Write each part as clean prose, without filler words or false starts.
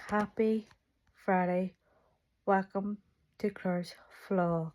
Happy Friday. Welcome to Claire's vlog.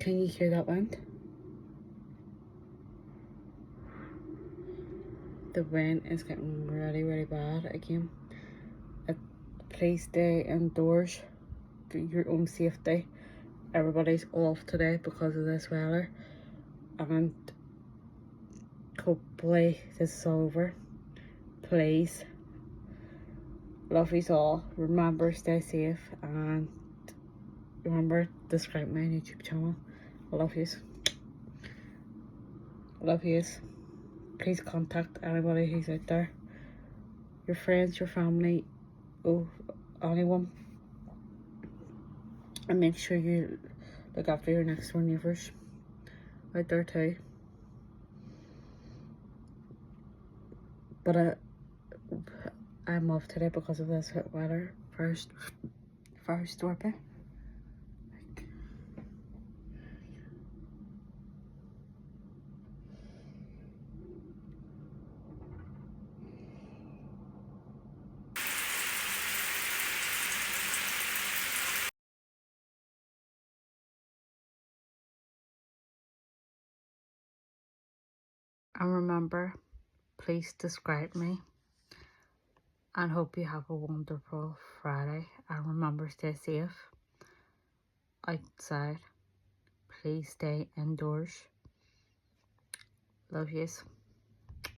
Can you hear that wind? The wind is getting really bad again. Please stay indoors for your own safety. Everybody's off today because of this weather, and hopefully this is over. Please, love you all. Remember, stay safe, and remember to subscribe my YouTube channel. I love yous. Love yous. Please contact anybody who's out there. Your friends, your family, anyone. And make sure you look after your next door neighbours out there too. But I'm off today because of this hot weather. First stormy. And remember, please subscribe me. And hope you have a wonderful Friday. And remember, stay safe outside. Please stay indoors. Love yous.